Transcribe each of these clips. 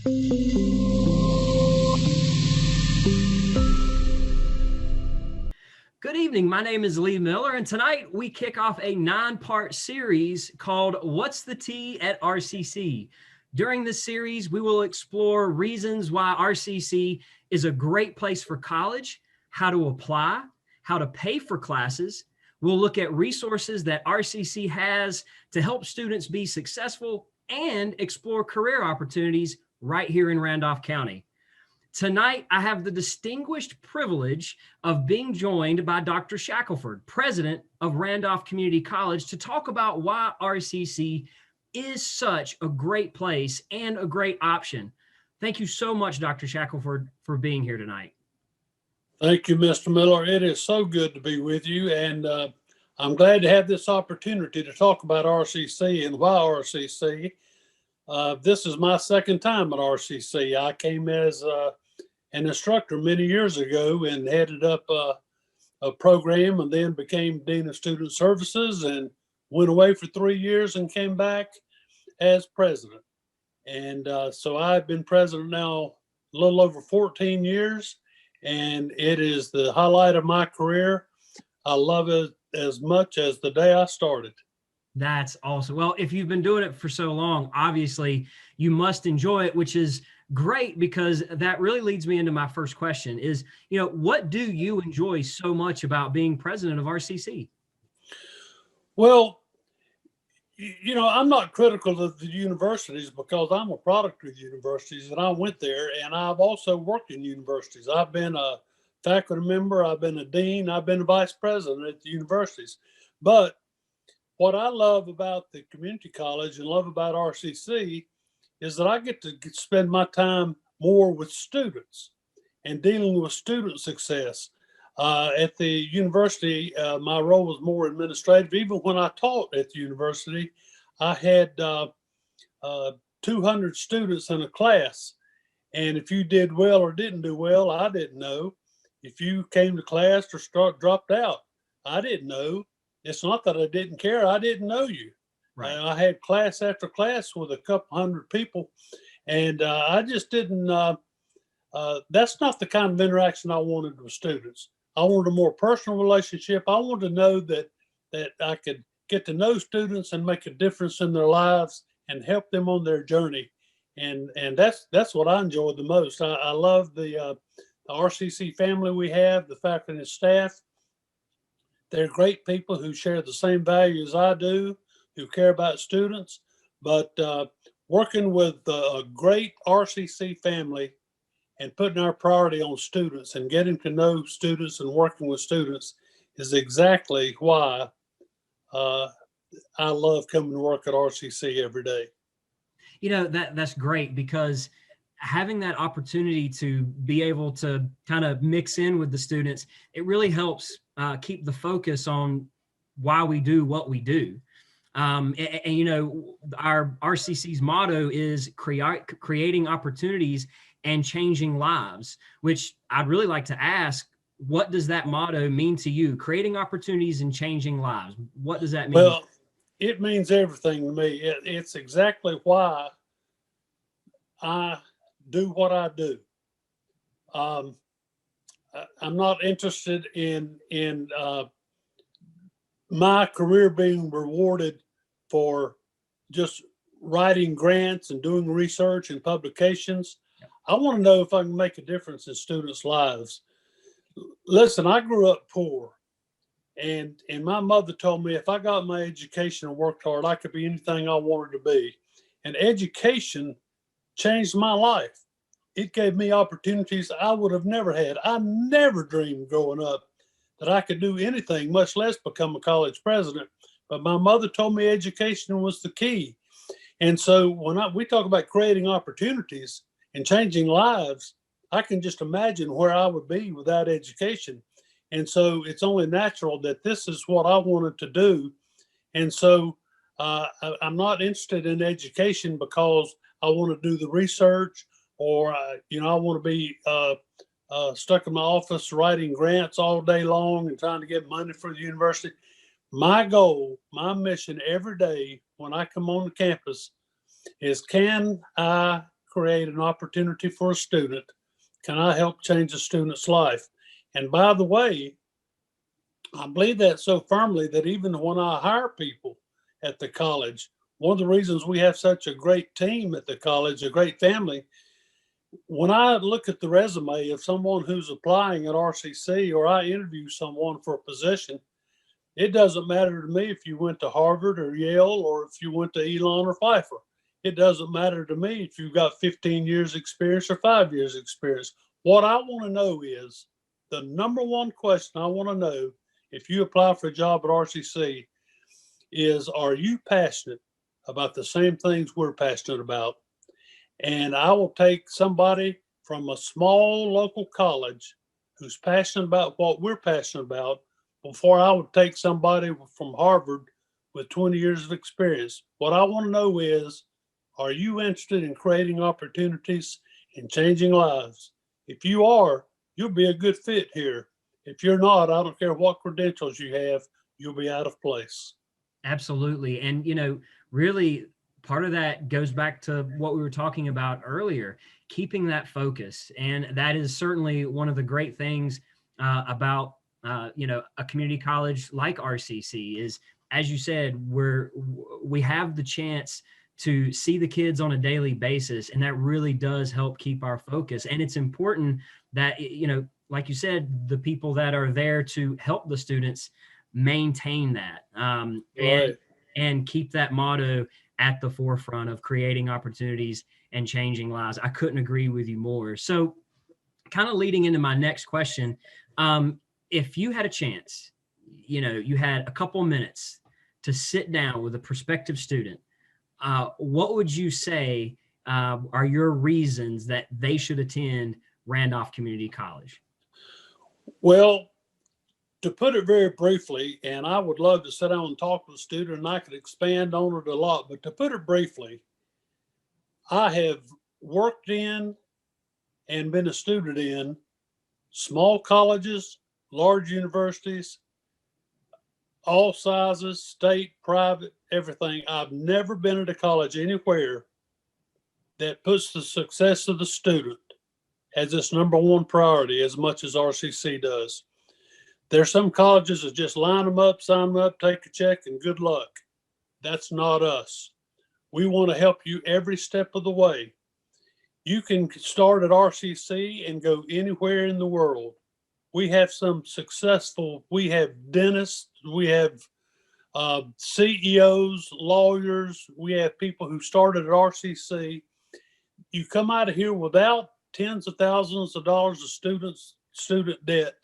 Good evening. My name is Lee Miller, and tonight we kick off a 9-part series called What's the Tea at RCC? During this series, we will explore reasons why RCC is a great place for college, how to apply, how to pay for classes. We'll look at resources that RCC has to help students be successful and explore career opportunities right here in Randolph County. Tonight, I have the distinguished privilege of being joined by Dr. Shackleford, president of Randolph Community College, to talk about why RCC is such a great place and a great option. Thank you so much, Dr. Shackleford, for being here tonight. Thank you, Mr. Miller. It is so good to be with you, and I'm glad to have this opportunity to talk about RCC and why RCC. This is my second time at RCC. I came as an instructor many years ago and headed up a program, and then became Dean of Student Services and went away for 3 years and came back as president. And so I've been president now a little over 14 years, and it is the highlight of my career. I love it as much as the day I started. That's awesome. Well, if you've been doing it for so long, obviously you must enjoy it, which is great, because that really leads me into my first question is, what do you enjoy so much about being president of RCC? Well, I'm not critical of the universities because I'm a product of the universities, and I went there, and I've also worked in universities. I've been a faculty member, I've been a dean, I've been a vice president at the universities. But what I love about the community college and love about RCC is that I get to spend my time more with students and dealing with student success. At the university, my role was more administrative. Even when I taught at the university, I had 200 students in a class. And if you did well or didn't do well, I didn't know. If you came to class or dropped out, I didn't know. It's not that I didn't care. I didn't know you. Right. I had class after class with a couple hundred people, and I just didn't. That's not the kind of interaction I wanted with students. I wanted a more personal relationship. I wanted to know that I could get to know students and make a difference in their lives and help them on their journey. And that's what I enjoyed the most. I love the RCC family we have, the faculty and staff. They're great people who share the same values I do, who care about students. But working with a great RCC family and putting our priority on students and getting to know students and working with students is exactly why I love coming to work at RCC every day. That's great, because having that opportunity to be able to kind of mix in with the students, it really helps keep the focus on why we do what we do. Our RCC's motto is creating opportunities and changing lives, which I'd really like to ask, what does that motto mean to you? Creating opportunities and changing lives. What does that mean? Well, it means everything to me. It's exactly why I do what I do. I'm not interested in my career being rewarded for just writing grants and doing research and publications. I want to know if I can make a difference in students' lives. Listen, I grew up poor, and my mother told me if I got my education and worked hard, I could be anything I wanted to be. And education changed my life. It gave me opportunities I would have never had. I never dreamed growing up that I could do anything, much less become a college president. But my mother told me education was the key. And so when we talk about creating opportunities and changing lives, I can just imagine where I would be without education. And so it's only natural that this is what I wanted to do. And so I'm not interested in education because I want to do the research or, I want to be stuck in my office writing grants all day long and trying to get money for the university. My goal, my mission every day when I come on the campus is, can I create an opportunity for a student? Can I help change a student's life? And by the way, I believe that so firmly that even when I hire people at the college, one of the reasons we have such a great team at the college, a great family, when I look at the resume of someone who's applying at RCC or I interview someone for a position, it doesn't matter to me if you went to Harvard or Yale or if you went to Elon or Pfeiffer. It doesn't matter to me if you've got 15 years experience or 5 years experience. What I want to know is the number one question I want to know if you apply for a job at RCC is, are you passionate about the same things we're passionate about? And I will take somebody from a small local college who's passionate about what we're passionate about before I would take somebody from Harvard with 20 years of experience. What I want to know is, are you interested in creating opportunities and changing lives? If you are, you'll be a good fit here. If you're not, I don't care what credentials you have, you'll be out of place. Absolutely. And, really part of that goes back to what we were talking about earlier, keeping that focus. And that is certainly one of the great things about, a community college like RCC is, as you said, we have the chance to see the kids on a daily basis. And that really does help keep our focus. And it's important that, like you said, the people that are there to help the students maintain that Right. and keep that motto at the forefront of creating opportunities and changing lives. I couldn't agree with you more. So kind of leading into my next question, if you had a chance, you had a couple of minutes to sit down with a prospective student, what would you say are your reasons that they should attend Randolph Community College? Well, to put it very briefly, and I would love to sit down and talk with a student and I could expand on it a lot, but to put it briefly, I have worked in and been a student in small colleges, large universities, all sizes, state, private, everything. I've never been at a college anywhere that puts the success of the student as its number one priority as much as RCC does. There's some colleges that just line them up, sign them up, take a check, and good luck. That's not us. We want to help you every step of the way. You can start at RCC and go anywhere in the world. We have we have dentists, we have CEOs, lawyers, we have people who started at RCC. You come out of here without tens of thousands of dollars of student debt.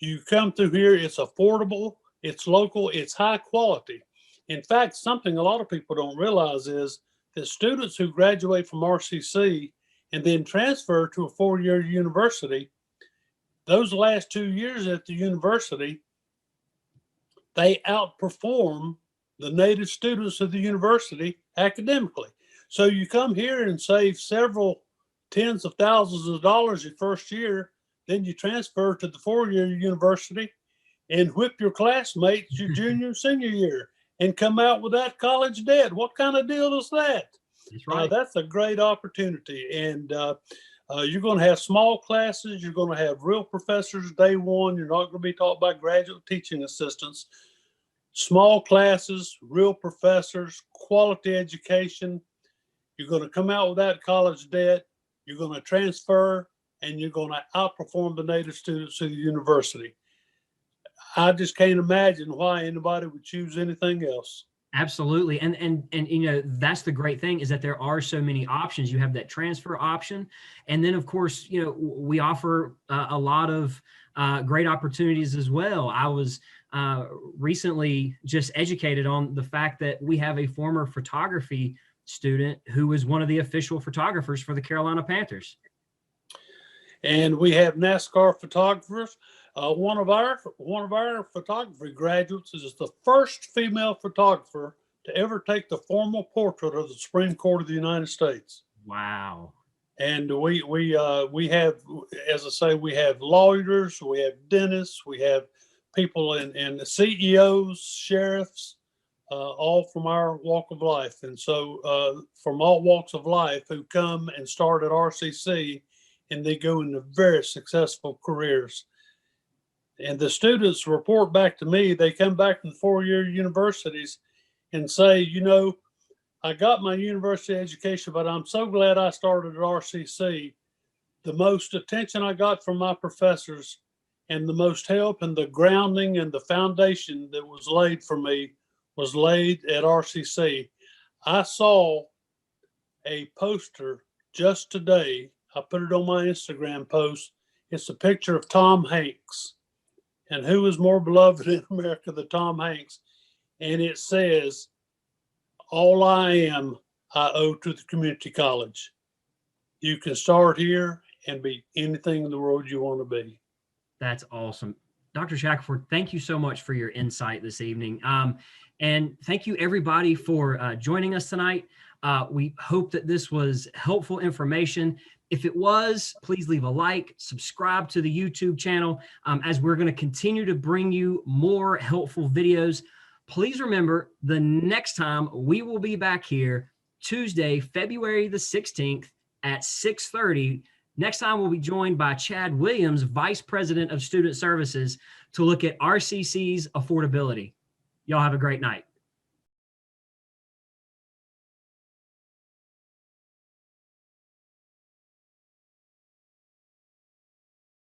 You come through here, it's affordable, it's local, it's high quality. In fact, something a lot of people don't realize is that students who graduate from RCC and then transfer to a 4-year university, those last 2 years at the university, they outperform the native students of the university academically. So you come here and save several tens of thousands of dollars your first year, then you transfer to the 4-year university and whip your classmates your junior and senior year and come out with that college debt. What kind of deal is that? That's right. That's a great opportunity. And you're going to have small classes. You're going to have real professors day one. You're not going to be taught by graduate teaching assistants. Small classes, real professors, quality education. You're going to come out with that college debt. You're going to transfer, and you're going to outperform the native students of the university. I just can't imagine why anybody would choose anything else. Absolutely. And that's the great thing is that there are so many options. You have that transfer option. And then of course, we offer a lot of great opportunities as well. I was recently just educated on the fact that we have a former photography student who was one of the official photographers for the Carolina Panthers. And we have NASCAR photographers. One of our photography graduates is the first female photographer to ever take the formal portrait of the Supreme Court of the United States. Wow! And we have, as I say, we have lawyers, we have dentists, we have people in the CEOs, sheriffs, all from our walk of life. And so from all walks of life who come and start at RCC, and they go into very successful careers. And the students report back to me, they come back from 4-year universities and say, you know, I got my university education, but I'm so glad I started at RCC. The most attention I got from my professors and the most help and the grounding and the foundation that was laid for me was laid at RCC. I saw a poster just today. I put it on my Instagram post. It's a picture of Tom Hanks. And who is more beloved in America than Tom Hanks? And it says, all I am, I owe to the community college. You can start here and be anything in the world you want to be. That's awesome. Dr. Shackleford, thank you so much for your insight this evening. And thank you everybody for joining us tonight. We hope that this was helpful information. If it was, please leave a like, subscribe to the YouTube channel, as we're going to continue to bring you more helpful videos. Please remember, the next time we will be back here Tuesday, February the 16th at 6:30. Next time we'll be joined by Chad Williams, Vice President of Student Services, to look at RCC's affordability. Y'all have a great night.